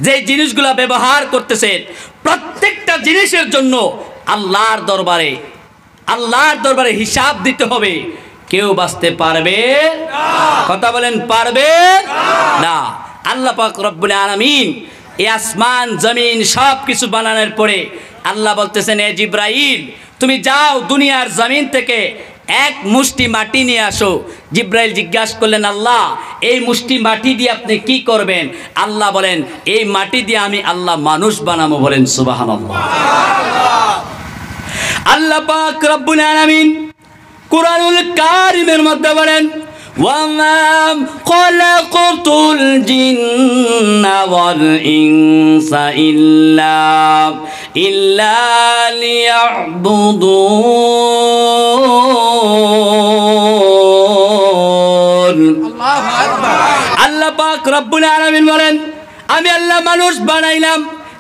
যে জিনিসগুলো ব্যবহার করতেছেন প্রত্যেকটা জিনিসের জন্য আল্লাহর দরবারে হিসাব দিতে হবে। কেউ বাঁচতে পারবে না, কথা বলেন পারবে না। আল্লাহ পাক রব্বুল আলামিন এই আসমান জমিন সব কিছু বানানোর পরে আল্লাহ বলতেছেন, এ জিব্রাইল তুমি যাও দুনিয়ার জমিন থেকে এক মুষ্টি মাটি নিয়ে আসো। জিব্রাইল জিজ্ঞাসা করলেন, আল্লাহ এই মুষ্টি মাটি দিয়ে আপনি কি করবেন? আল্লাহ বলেন, এই মাটি দিয়ে আমি আল্লাহ মানুষ বানাবো। বলেন সুবহানাল্লাহ। আল্লাহ পাক রব্বুল আলামিন কুরআনুল কারীমের মধ্যে বলেন, ওয়ামা খালাকাতুল জিন্না ওয়াল ইনসা ইল্লা লিয়াবুদুন। আল্লাহু আকবার। আল্লাহ পাক রব্বুল আলামিন বলেন, আমি আল্লাহ মানুষ বানাইলাম,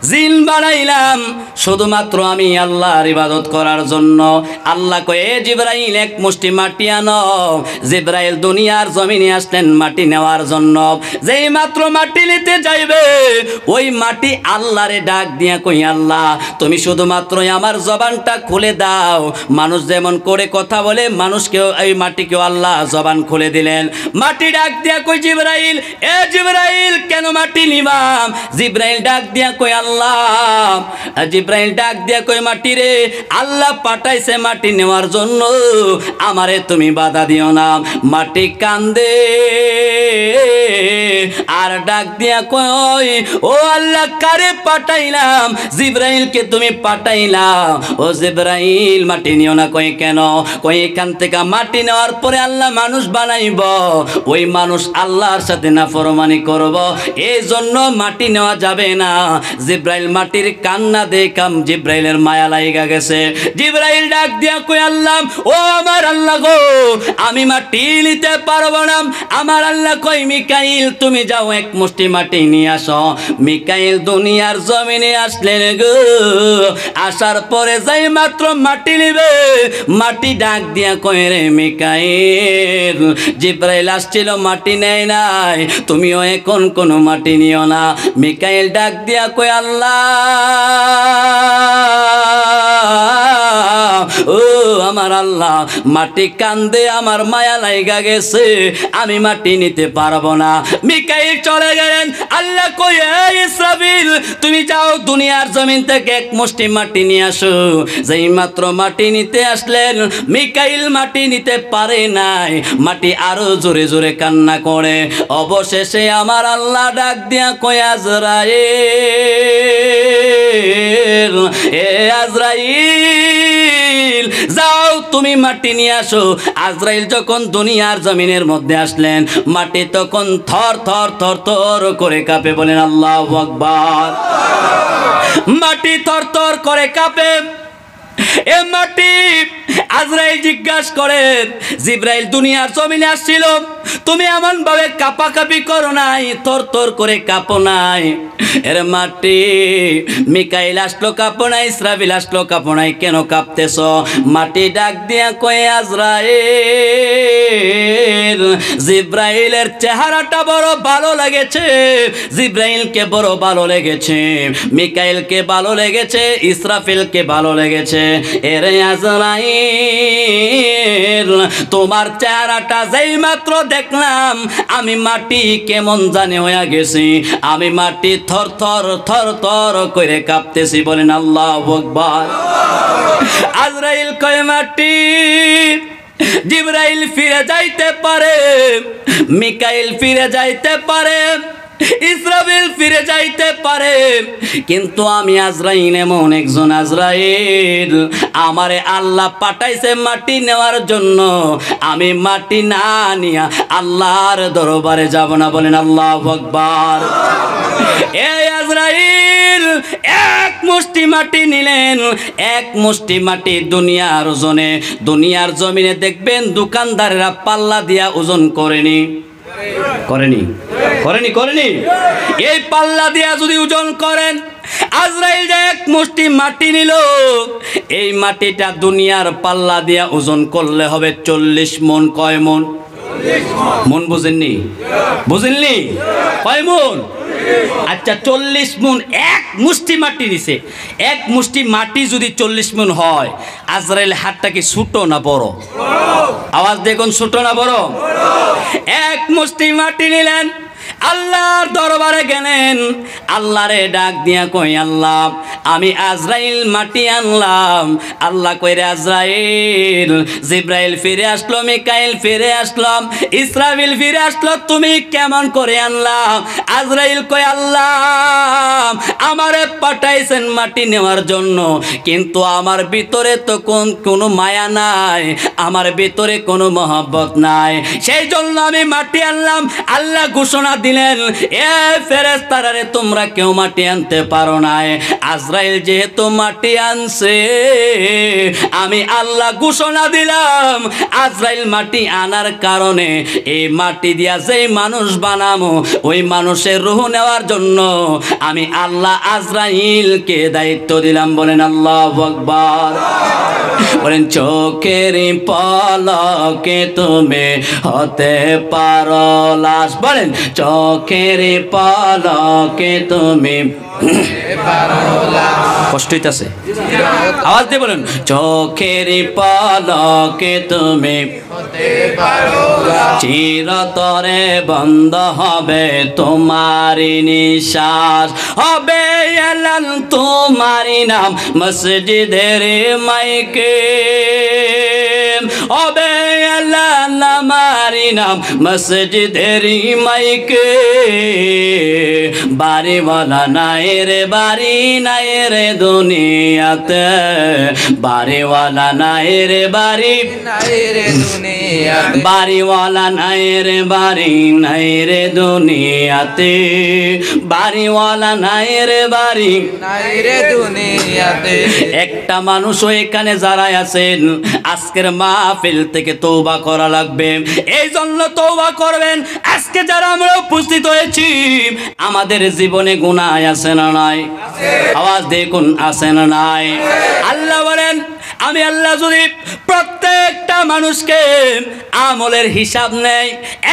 জিন বানাইলাম শুধুমাত্র আমি আল্লাহর ইবাদত করার জন্য। আল্লাহ কয়ে, জিব্রাইল এক মুষ্টি মাটি আনো। জিব্রাইল দুনিয়ার জমিনে আসলেন মাটি নেওয়ার জন্য। যেই মাত্র মাটি নিতে যাইবে, ওই মাটি আল্লাহরে ডাক দিয়া কই, আল্লাহ তুমি শুধুমাত্র আমার জবানটা খুলে দাও। মানুষ যেমন করে কথা বলে, মানুষকেও এই মাটিকেও আল্লাহ জবান খুলে দিলেন। মাটি ডাক দিয়া কই, জিব্রাইল, এ জিব্রাইল কেন মাটি নিবাম? জিব্রাইল ডাক দিয়া কই, আল্লাহ। জিব্রাইল ডাক দিয়া কই, মাটি রে, আল্লাহ পাঠাইছে মাটি নেওয়ার জন্য, আমারে তুমি বাধা দিও না। মাটি কান্দে আর ডাক দিয়া কই, ও আল্লাহ কারে পাঠাইলাম? জিব্রাইলকে তুমি পাঠাইলাম। ও জিব্রাইল মাটি নিও না। কই কেন? কই এখান থেকে মাটি নেওয়ার পরে আল্লাহ মানুষ বানাইব, ওই মানুষ আল্লাহর সাথে নাফরমানি করব, এই জন্য মাটি নেওয়া যাবে না। জিব্রাইল মাটির কান্না দেখাম, জিব্রাইলের মায়া লাগা গেছে। জিব্রাইল ডাক দিয়া কই, আল্লাহ ও আমার আল্লাহ গো, আমি মাটি নিতে পারবো না। আমার আল্লাহ কই, মিকাইল তুমি যাও এক মুষ্টি মাটি নিয়ে আসো। মিকাইল দুনিয়ার জমিনে আসলেন গো। আসার পরে যাই মাত্র মাটি নিবে, মাটি ডাক দিয়া কই, রে মিকাইল, জিব্রাইল আসছিল মাটি নেয় নাই, তুমিও এখন কোনো মাটি নিও না। মিকাইল ডাক দিয়া কই, আল্লাহ ও আমার আল্লাহ, মাটি কান্দে আমার মায়া লাইগা গেছে, আমি মাটি নিতে পারবো না। মিকাইল চলে গেলেন। আল্লাহ কই, ইসরাফিল তুমি যাও দুনিয়ার জমিন থেকে এক মুষ্টি মাটি নিয়ে আসো। যেই মাত্র মাটি নিতে আসলেন, মিকাইল মাটি নিতে পারে নাই। মাটি আরো জোরে জোরে কান্না করে। অবশেষে আমার আল্লাহ ডাক দিয়া কই, আজরাইল, এ আজরাইল যাও তুমি মাটি নিয়ে আসো। আজরাইল যখন দুনিয়ার জমিনের মধ্যে আসলেন, মাটি তখন থর থর থর থর করে কাঁপে। বলেন আল্লাহু আকবার। মাটি থর থর করে কাঁপে। এ মাটি, আজরাইল জিজ্ঞাসা করে, জিব্রাইল দুনিয়ার জমিনে আসছিল, তুমি এমন ভাবে কাঁপাকাঁপি করো নাই, থর থর করে কাঁপো নাই। এর মাটি, মিকাইল আসলো কাঁপো নাই, ইসরাফিল আসলো কাঁপো নাই, কেন কাঁপতেছ? মাটি ডাক দিয়া কয়ে, আজরাইল, জিব্রাইলের চেহারাটা বড় ভালো লেগেছে, জিব্রাইলকে বড় ভালো লেগেছে, মিকাইলকে ভালো লেগেছে, ইসরাফিলকে ভালো লেগেছে। এরে আজরাইল, তোমার চেহারাটা যেই মাত্র দেখলাম, আমি মাটি কেমন জানে হয়ে গেছি, আমি মাটি থর থর থর থর করে কাঁপতেছি। বলেন আল্লাহু আকবার। আজরাইল কয়, মাটি, জিব্রাইল ফিরে যাইতে পারে, মিকাইল ফিরে যাইতে পারে, ইসরাফিল ফিরে যাইতে পারে, কিন্তু আমি আজরাইল এমন একজন আজরাইল, আমারে আল্লাহ পাঠাইছে মাটি নেওয়ার জন্য, আমি মাটি না নিয়া আল্লাহর দরবারে যাব না। বলেন আল্লাহু আকবার। এই আজরাইল এক মুষ্টি মাটি নিলেন। এক মুষ্টি মাটি দুনিয়ার ওজনে, দুনিয়ার জমিনে দেখবেন দোকানদারেরা পাল্লা দিয়া ওজন করেনি, করেনি করেনি করেনি এই পাল্লা দিয়া যদি ওজন করেন, আজরাইল যে এক মুষ্টি মাটি নিল, এই মাটিটা দুনিয়ার পাল্লা দিয়া ওজন করলে হবে 40 মন। কয় মন? মন বুঝেননি? বুঝেননি? কয় মন? আচ্ছা 40 মণ এক মুষ্টি মাটি নিছে, এক মুষ্টি মাটি যদি 40 মণ হয়, আজরাইল হাতটা কি ছোট না বড়? আওয়াজ দেখুন, ছোট না বড়? এক মুষ্টি মাটি নিলেন, আল্লাহর দরবারে গেলেন, আল্লাহরে ডাক দিয়া কই, আল্লাহ আমি আজরাইল মাটি আনলাম। আল্লাহ কইরে, আজরাইল, জিব্রাইল ফিরে আসলো, মিকাইল ফিরে আসলাম, ইসরাফিল ফিরে আসলো, তুমি কেমন করে আনলাম? আজরাইল কই, আল্লাহ আমারে পাঠাইছেন মাটি নেওয়ার জন্য, কিন্তু আমার ভিতরে তো কোনো মায়া নাই, আমার ভিতরে কোনো মহব্বত নাই, সেই জন্য আমি মাটি আনলাম। আল্লাহ ঘোষণা দিলেন, এ ফেরেশতারা রে, তোমরা কেউ মাটি আনতে পারো না। আজরাইল যেহেতু মাটি আনছে, আমি আল্লাহ ঘোষণা দিলাম, আজরাইল মাটি আনার কারণে এই মাটি দিয়া যেই মানুষ বানামো, ওই মানুষের রূহ নেওয়ার জন্য আমি আল্লাহ আজরাইলকে দায়িত্ব দিলাম। বলেন আল্লাহু আকবার। বলেন, চোখের পলকে তুমি হতে পারো লাশ। বলেন, চোখের পলকে তুমি কষ্ট হইতাছে, আওয়াজ দিয়ে বলেন, চোখের পলকে তুমি চিরতরে বন্ধ হবে তোমারি নিঃশ্বাস, হবে এলান তোমারি নাম মসজিদের মাইকে, হবে এলান আমারি নাম মসজিদের মাইকে। বাড়িওয়ালা নাই রে, বাড়ি নাই রে দুনিয়াতে, বাড়িওয়ালা নাই রে, বাড়ি নাই রে দুনিয়াতে, বাড়িওয়ালা নাই রে, বাড়ি নাই রে দুনিয়াতে, বাড়িওয়ালা নাই রে, বাড়ি নাই রে দুনিয়াতে। একটা মানুষও এখানে যারা আছেন, আজকের মাহফিল থেকে তওবা করা লাগবে। এই জন্য তওবা করবেন। আজকে যারা আমরা উপস্থিত হয়েছি, আমাদের জীবনে গুনাহ আছে না নাই? আওয়াজ দেখুন, আছে না নাই? আল্লাহ বলেন, আমি আল্লাহ যদি প্রত্যেকটা মানুষকে আমলের হিসাব নেই,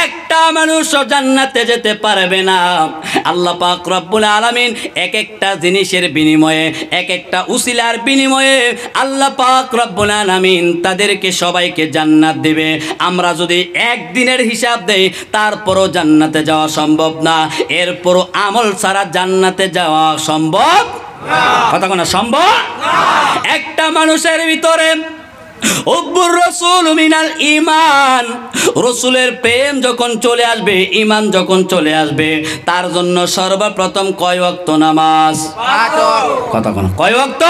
একটা মানুষও জান্নাতে যেতে পারবে না। আল্লাহ পাক রব্বুল আলামিন এক একটা জিনিসের বিনিময়ে, এক একটা উসিলার বিনিময়ে আল্লাহ পাক রব্বুল আলামিন তাদেরকে সবাইকে জান্নাত দিবে। আমরা যদি একদিনের হিসাব দেই, তারপরও জান্নাতে যাওয়া সম্ভব না। এরপরও আমল ছাড়া জান্নাতে যাওয়া সম্ভব কথা কোনা সম্ভব। একটা মানুষের ভিতরে হুব্বুর রাসূল মিনাল ঈমান, রাসূলের প্রেম যখন চলে আসবে, ঈমান যখন চলে আসবে, তার জন্য সর্বপ্রথম কয় ওয়াক্ত নামাজ? কথা কোনা কয় ওয়াক্ত?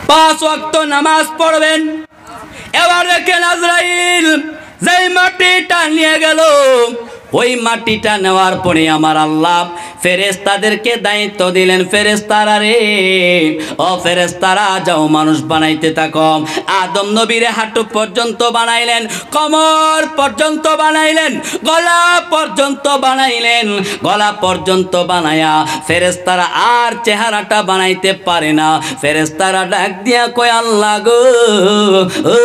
5 ওয়াক্ত নামাজ পড়বেন। এবার দেখেন, আজরাইল যেই মাটিটা নিয়ে গেল, ওই মাটিটা নেওয়ার পরে আমার আল্লাহ ফেরেশতাদেরকে দায়িত্ব দিলেন, ফেরেশতারা রে, ও ফেরেশতারা যাও মানুষ বানাইতে থাকো। আদম নবীর হাঁটু পর্যন্ত বানাইলেন, কোমর পর্যন্ত বানাইলেন, গলা পর্যন্ত বানাইলেন। গলা পর্যন্ত বানায়া ফেরেশতারা আর চেহারাটা বানাইতে পারে না। ফেরেশতারা ডাক দিয়া কয়, আল্লাহ গো, ও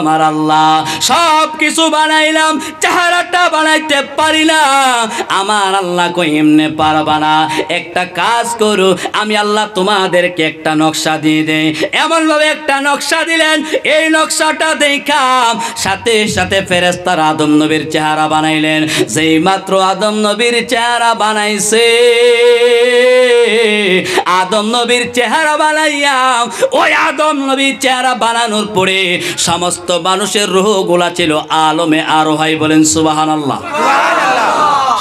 আমার আল্লাহ, সব কিছু বানাইলাম, চেহারাটা বানাইতে পারি না। আমার আল্লাহ কই, এমনে পারবা না, একটা কাজ করো, আমি আল্লাহ তোমাদেরকে একটা নকশা দিয়ে দেই। এমন ভাবে একটা নকশা দিলেন, এই নকশাটা দেখা সাথে সাথে ফেরেশতারা আদম নবীর চেহারা বানাইলেন। যেই মাত্র আদম নবীর চেহারা বানাইছে, আদম নবীর চেহারা বানাইয়া, ওই আদম নবীর চেহারা বানানোর পরে সমস্ত মানুষের রূহগুলা ছিল আলমে আরোহাই। বলেন সুবহানাল্লাহ।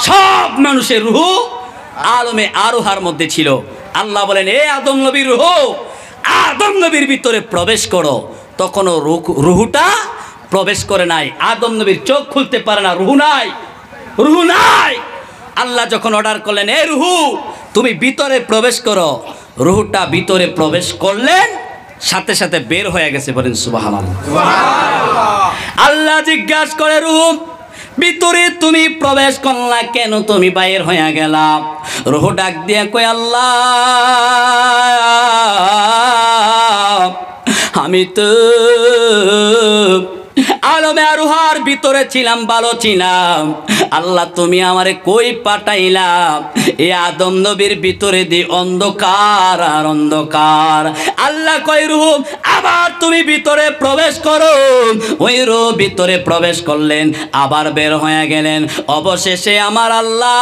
সব মানুষের রূহ আলমে আরোহার মধ্যে ছিল। আল্লাহ বলেন, এ আদম নবীর রূহ, আদম নবীর ভিতরে প্রবেশ করো। তখনও রূহটা প্রবেশ করে নাই। আদম নবীর চোখ খুলতে পারে না, রূহ নাই, রূহ নাই। আল্লাহ যখন অর্ডার করলেন, এ রূহ তুমি ভিতরে প্রবেশ করো, রূহটা ভিতরে প্রবেশ করলেন, সাথে সাথে বের হয়ে গেছে। বলেন সুবহানাল্লাহ। আল্লাহ জিজ্ঞাসা করে, রূহ ভিতরে তুমি প্রবেশ করলা কেন, তুমি বাইরে হয়ে গেলা? রূহ ডাক দিয়া কয়, আল্লাহ আমি তো আলমে আরুহার ভিতরে ছিলাম, ভালো ছিলাম। আল্লাহ তুমি আমারে কই পাঠাইলাম? এই আদম নবীর ভিতরে দি অন্ধকার আর অন্ধকার। আল্লাহ কই রূহ আবার তুমি ভিতরে প্রবেশ করো। ওই রূহ ভিতরে প্রবেশ করলেন, আবার বের হয়ে গেলেন। অবশেষে আমার আল্লাহ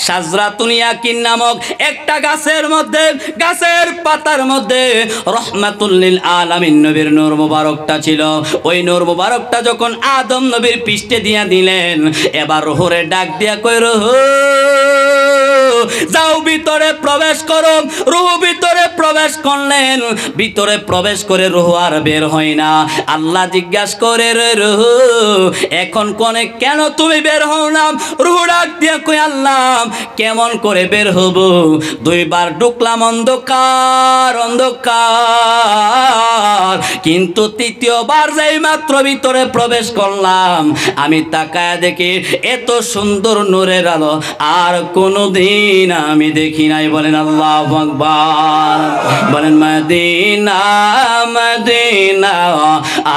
শাজরাতুল ইয়াকিন নামক একটা গাছের মধ্যে, গাছের পাতার মধ্যে রহমাতুল লিল আলামিন নবীর নূর মুবারকটা ছিল। ওই নূর মুবারকটা যখন আদম নবীর পৃষ্ঠে দিয়া দিলেন, এবার রূহরে ডাক দিয়া কই রূহ যাও ভিতরে প্রবেশ করো। রূহ ভিতরে প্রবেশ করলেন, ভিতরে প্রবেশ করে রূহ আর বের হয় না। আল্লাহ জিজ্ঞাসা করে রে রূহ এখন কোনে কেন তুমি বের হও না? রূহ ডাক দিয়া কই আল্লাহ কেমন করে বের হব? দুইবার ঢুকলাম অন্ধকার অন্ধকার, কিন্তু তৃতীয়বার যাই মাত্র ভিতরে প্রবেশ করলাম, আমি তাকায় দেখি এত সুন্দর নূরের আলো আর কোনোদিন আমি দেখি নাই। বলেন আল্লাহু আকবার, বলেন মদিনা মদিনা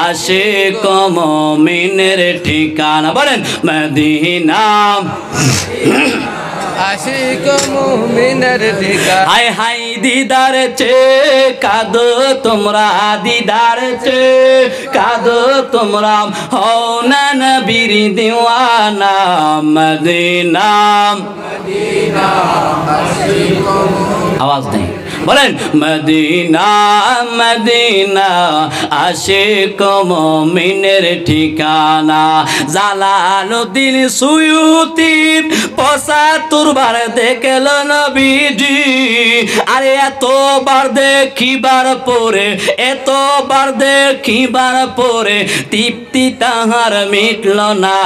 আশিক মুমিনের ঠিকানা। বলেন মদিনা আশিক মুমিনের ঠিকানা। হাই হাই দিদার চে কাঁদো তোমরা, দিদার চে কাঁদো তোমরা, হও না নবীর দিওয়ানা। মদিনা মদিনা আশিক আওয়াজ নেই, বলেন মদিনা মদিনা আশিক মুমিনের ঠিকানা। জালালউদ্দিন সুয়ুতি ৭৫ বার দেখল নবীজি। আরে এতবার দেখিবার পরে, এতবার দেখিবার পরে তৃপ্তি তাহার মিটল না।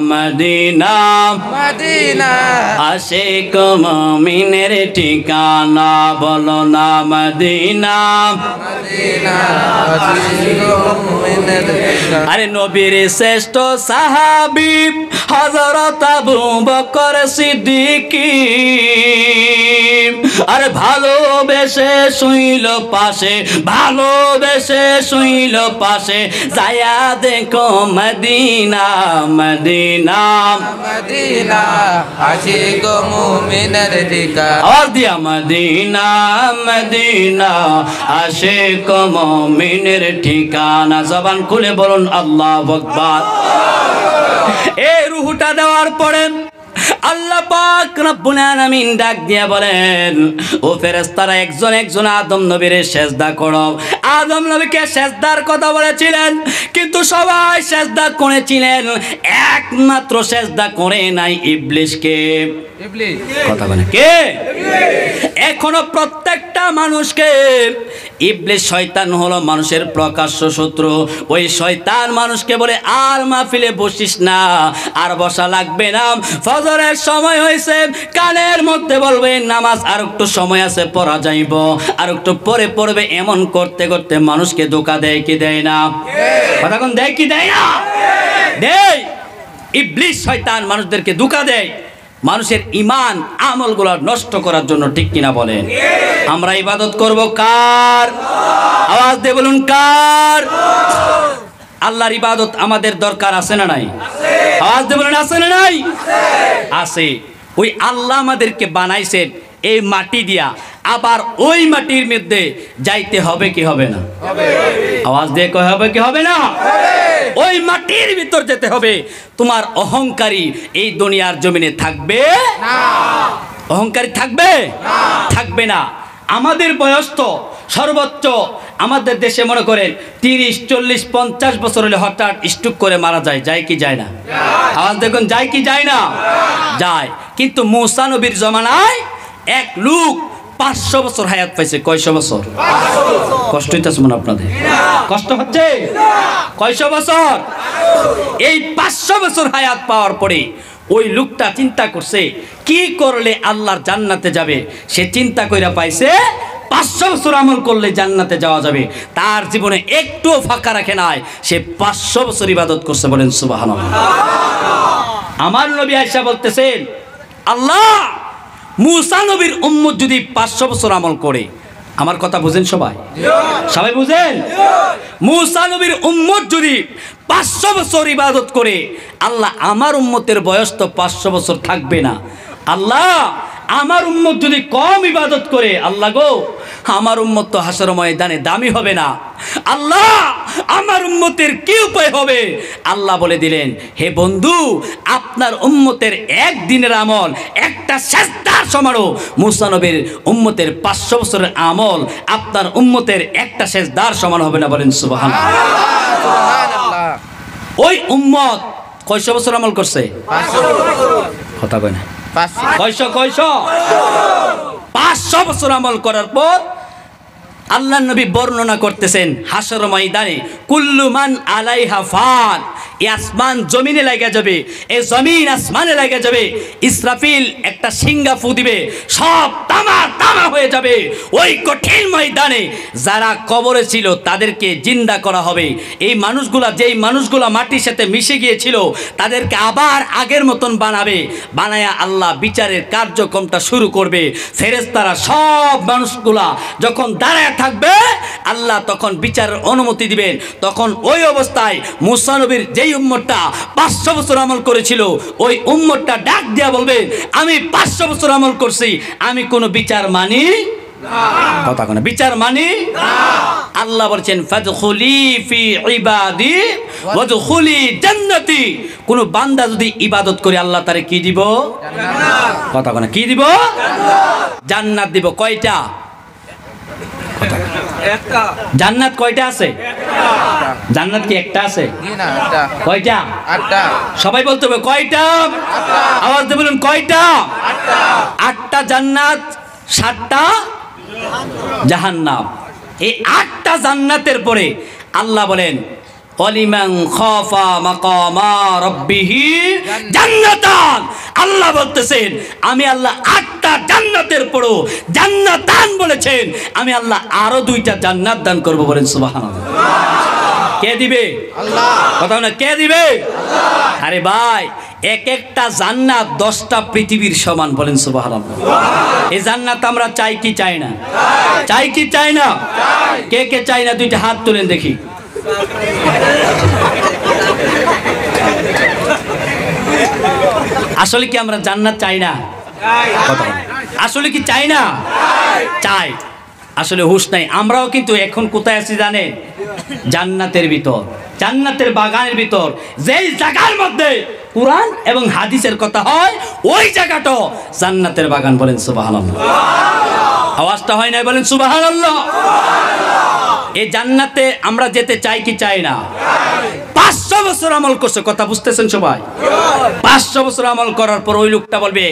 মদিনা মদিনা আশিক মুমিনের ঠিকানা, বলো না মদিনা মদিনা আশিক মুমিনের ঠিকানা। আরে নবীর শ্রেষ্ঠ সাহাবী হযরত আবু বকর সিদ্দিকী, আরে ভালোবেসে শুইল পাশে, ভালোবেসে শুইল পাশে, যায়া দেখো মদিনা মদিনা মদিনা আশিক মুমিনের ঠিকানা। আর দিয়া মদিনা মদিনা আশিক মুমিনের ঠিকানা। জবান খুলে বলুন আল্লাহু আকবার। এই রূহটা দেওয়ার পরে আল্লাহ পাক রব্বুল আলামিন ডাক দিয়া বলেন, ও ফেরেশতারা একজন একজন আদম নবীর সেজদা করো। আদম নবীকে সেজদার কথা বলেছিলেন, কিন্তু সবাই সেজদা করেছিলেন, একমাত্র সেজদা করে নাই ইবলিসকে। ইবলিস কথা বলে কে? এখনো প্রত্যেকটা মানুষকে, ইবলিস শয়তান হলো মানুষের প্রকাশ্য শত্রু। ওই শয়তান মানুষকে বলে আর মাহফিলে বসিস না, আর বসা লাগবে না, ফজরের সময় হয়েছে, কানের মধ্যে বলবে নামাজ আর একটু সময় আছে পড়া যাইব, আর একটু পরে পড়বে। এমন করতে করতে মানুষকে ধোঁকা দেয় কি দেয় না? কথা কোন দেয় কি দেয় না? দেয়। ইবলিস শয়তান মানুষদেরকে ধোঁকা দেয় মানুষের ঈমান আমলগুলো নষ্ট করার জন্য, ঠিক কিনা বলেন? আমরা ইবাদত করব কার? আওয়াজ দিয়ে বলুন কার? আল্লাহর ইবাদত আমাদের দরকার আছে না নাই? আওয়াজ দিয়ে বলুন আছে না নাই? আছে। ওই আল্লাহ আমাদেরকে বানাইছেন এই মাটি দিয়া, আবার ওই মাটির মধ্যে যাইতে হবে কি হবে না? আওয়াজ দিয়ে কই হবে কি হবে না? ওই মাটির ভিতর যেতে হবে। তোমার অহংকারী এই দুনিয়ার জমিনে থাকবে না। অহংকারী থাকবে না, থাকবে না। আমাদের বয়স তো সর্বোচ্চ আমাদের দেশে মনে করেন ৩০, ৪০, ৫০ বছর হলে হঠাৎ স্ট্রোক করে মারা যায়, যায় কি যায় না? আওয়াজ দেখুন, যায় কি যায় না? যায়। কিন্তু মূসা নবীর জমানায় এক লোক ৫০০ বছর হায়াত পাইছে। কয়শো বছর? কষ্ট হইতেছে মনে আপনাদের? কষ্ট হচ্ছে? কয়শো বছর? এই ৫০০ বছর হায়াত পাওয়ার পরে ওই লোকটা চিন্তা করছে কি করলে আল্লাহর জান্নাতে যাবে। সে চিন্তা কইরা পাইছে ৫০০ বছর আমল করলে জান্নাতে যাওয়া যাবে। তার জীবনে একটুও ফাঁকা রাখে নাই, সে ৫০০ বছর ইবাদত করছে। বলেন সুবহানাল্লাহ। আমার নবী আয়েশা বলতেছেন, আল্লাহ মূসা নবীর উম্মত যদি ৫০০ বছর আমল করে, আমার কথা বুঝেন সবাই? সবাই বুঝেন? মূসা নবীর উম্মত যদি 500 বছর ইবাদত করে, আল্লাহ আমার উম্মতের বয়স তো 500 বছর থাকবে না। আল্লাহ আমার উম্মত যদি কম ইবাদত করে, আল্লাহ গো আমার উম্মত তো হাসর ময়দানে দামি হবে না। আল্লাহ আমার উম্মতের কি উপায় হবে? আল্লাহ বলে দিলেন, হে বন্ধু, আপনার উম্মতের একদিনের আমল একটা সেজদার সমারোহ। মূসা নবীর উম্মতের 500 বছরের আমল আপনার উম্মতের একটা সেজদার সমান হবে না। বলেন সুবহানাল্লাহ। সুবহানাল্লাহ। ওই উম্মত কয়শো বছর আমল করছে? 500 কথা কয় না। 500 কয়শো 500 বছর আমল করার পর আল্লাহ নবী বর্ণনা করতেছেন হাসর ময়দানে, কুল্লু মান আলাইহা ফান, এই আসমান জমিনে লাগা যাবে, এই জমিন আসমানে লাগা যাবে। ইসরাফিল একটা সিংহা ফু দিবে, সব তামা তামা হয়ে যাবে। ওই কঠিন ময়দানে যারা কবরে ছিল তাদেরকে জিন্দা করা হবে। এই মানুষগুলা, যেই মানুষগুলা মাটির সাথে মিশে গিয়েছিল, তাদেরকে আবার আগের মতন বানাবে। বানায়া আল্লাহ বিচারের কার্যক্রমটা শুরু করবে। ফেরেশতারা সব মানুষগুলা যখন দাঁড়ায় থাকবে, আল্লাহ তখন বিচারের অনুমতি দিবেন। তখন ওই অবস্থায় মূসা নবীর যেই উম্মতটা 500 বছর আমল করেছিল, ওই উম্মতটা ডাক দিয়া বলবে, আমি 500 বছর আমল করছি, আমি কোনো বিচার মানি না। কথা কোন বিচার মানি না। আল্লাহ বলছেন, ফাদখুলি ফি ইবাদি ওয়াদখুলি জান্নাতি। কোন বান্দা যদি ইবাদত করে, আল্লাহ তারে কি দিব? জান্নাত। কথা কোন কি দিব? জান্নাত। জান্নাত দিব। কয়টা? একটা। জান্নাত কয়টা আছে? একটা। জান্নাত কি একটা আছে? না, একটা। কয়টা? 8টা। সবাই বলতে হবে কয়টা? 8টা। আওয়াজ দিয়ে বলুন কয়টা? 8টা। 8টা জান্নাত, 7টা জাহান্নাম। এই 8টা জান্নাতের পরে আল্লাহ বলেন, ওয়ালিমান খাফা মাকামা রাব্বিহি জান্নাতান। আল্লাহ বলতেছেন, আমি আল্লাহ 8টা জান্নাতের পরও জান্নাতান বলেছেন, আমি আল্লাহ আরো 2টা জান্নাত দান করব। বলেন সুবহানাল্লাহ। কে দিবে? আল্লাহ। কথা না, কে দিবে? আল্লাহ। আরে ভাই, এক একটা জান্নাত 10টা পৃথিবীর সমান। বলেন সুবহানাল্লাহ। এই জান্নাত আমরা চাই কি চাই না? চাই কি চাই না? কে কে চাই না? 2টা হাত তুলেন দেখি। আসলে কি আমরা জান্নাত চাই না? আসলে কি চাই না? চাই। আসলে হুঁশ নাই। আমরাও কিন্তু এখন কোথায় আছি জানেন? জান্নাতের ভিতর, জান্নাতের বাগানের ভিতর। যেই জায়গার মধ্যে কুরআন এবং হাদিসের কথা হয়, ওই জায়গাটা জান্নাতের বাগান। বলেন সুবহানাল্লাহ। আওয়াজটা হয় না? বলেন সুবহানাল্লাহ। এই জান্নাতে আমরা যেতে চাই কি চাই না? 500 বছর আমল করছে। কথা বুঝতেছেন সবাই? 500 বছর আমল করার পর ওই লোকটা বলবে,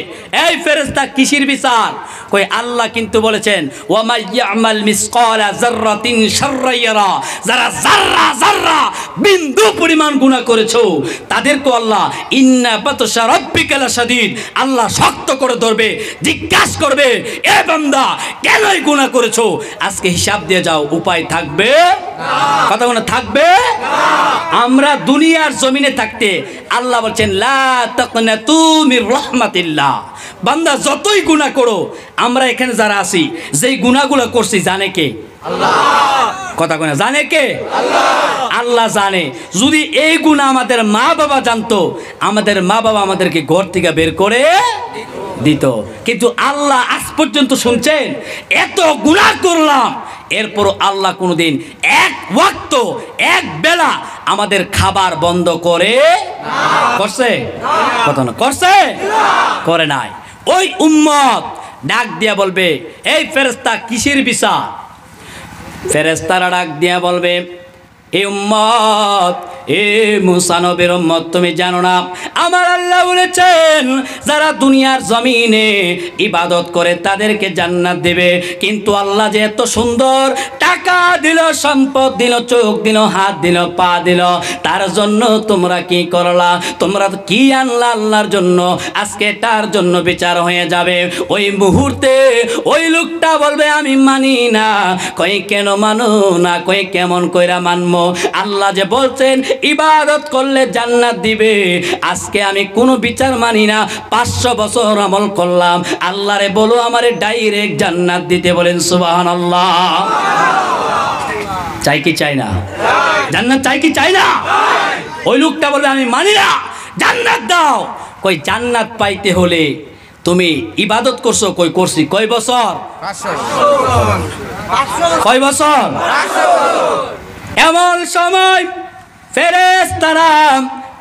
এই ফেরেশতা কিসের বিচার? কই আল্লাহ কিন্তু বলেছেন, ওয়া মা ইয়ামাল মিসকালা যাররাতিন শাররান ইয়ারা। যারা যাররা যাররা বিন্দু পরিমাণ গুনাহ করেছো, তাদেরকে আল্লাহ ইন্না বাতশা রাব্বিকা লাশাদীদ, আল্লাহ শক্ত করে ধরবে, জিজ্ঞাসা করবে, এ বান্দা কেন এই গুনাহ করেছো? আজকে হিসাব দিয়ে যাও। উপায় থাকবে না। কথা বলে থাকবে না। আমরা দুনিয়ার জমিনে থাকতে আল্লাহ বলছেন, লা তাকনাতু মির রাহমাতিল্লাহ। বান্দা যতই গুনাহ করো, আমরা এখানে যারা আছি যেই গুনাহগুলো করছি জানে কে? আল্লাহ। কথা কয় না, জানে কে? আল্লাহ। আল্লাহ জানে। যদি এই গুনাহ আমাদের মা বাবা জানতো, আমাদের মা বাবা আমাদেরকে ঘর থেকে বের করে দিত। কিন্তু আল্লাহ আজ পর্যন্ত শুনছেন, এত গুনাহ করলাম, এরপর আল্লাহ কোনোদিন এক ওয়াক্ত, এক বেলা আমাদের খাবার বন্ধ করে করছে? কথা না, করছে? করে নাই। ওই উম্মত ডাক দিয়া বলবে, এই ফেরেশতা কিসের বিচার? ফেরেশতারা ডাক দিয়া বলবে, এ উম্মত, এ মূসা নবীর উম্মত, তুমি জানো না আমার আল্লাহ বলেছেন যারা দুনিয়ার জমিনে ইবাদত করে তাদেরকে জান্নাত দেবে। কিন্তু আল্লাহ যে এত সুন্দর টাকা দিল, সম্পদ দিল, চোখ দিল, হাত দিল, পা দিল, তার জন্য তোমরা কি করলা? তোমরা কি আনলা আল্লাহর জন্য? আজকে তার জন্য বিচার হয়ে যাবে। ওই মুহূর্তে ওই লোকটা বলবে, আমি মানি না। কই কেন মানো না? কই কেমন কইরা মানবো? আল্লাহ যে বলছেন ইবাদত করলে জান্নাত দিবে। আজকে আমি কোনো বিচার মানি না, 500 বছর আমল করলাম, আল্লাহরে বলো আমারে ডাইরেক্ট জান্নাত দিতে, বলেন সুবহানাল্লাহ। চাই কি চাই না? জান্নাত চাই কি চাই না? ওই লোকটা বলবে আমি মানি না, জান্নাত দাও। কই জান্নাত পাইতে হলে তুমি ইবাদত করছো, কই করছি, কয় বছর? 500 কয় বছর? এমন সময় ফেরেশতারা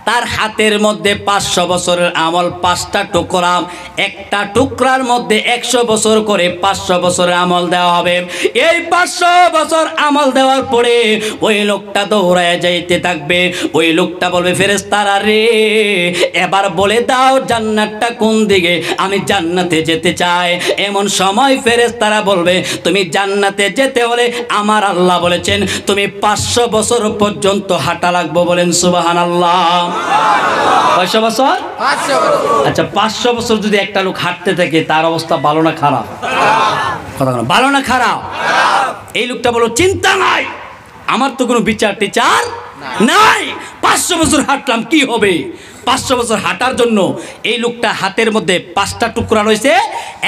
তার হাতের মধ্যে 500 বছরের আমল 5টা টুকরা, একটা টুকরার মধ্যে 100 বছর করে 500 বছরের আমল দেওয়া হবে। এই 500 বছর আমল দেওয়ার পরে ওই লোকটা দৌড়ায় যাইতে থাকবে। ওই লোকটা বলবে ফেরেশতারা রে, এবার বলে দাও জান্নাতটা কোন দিকে, আমি জান্নাতে যেতে চাই। এমন সময় ফেরেশতারা বলবে তুমি জান্নাতে যেতে হলে আমার আল্লাহ বলেছেন তুমি 500 বছর পর্যন্ত হাঁটা লাগবে, বলেন সুবহানাল্লাহ। কয়শো বছর? 500 আচ্ছা 500 বছর যদি একটা লোক হাঁটতে থাকে তার অবস্থা ভালো না খারাপ? কথা বলো, ভালো না খারাপ? এই লোকটা বলো চিন্তা নাই, আমার তো কোনো বিচার টিচার নাই, 500 বছর হাঁটলাম কি হবে? 500 বছর হাঁটার জন্য এই লোকটা হাতের মধ্যে 5টা টুকরা রয়েছে,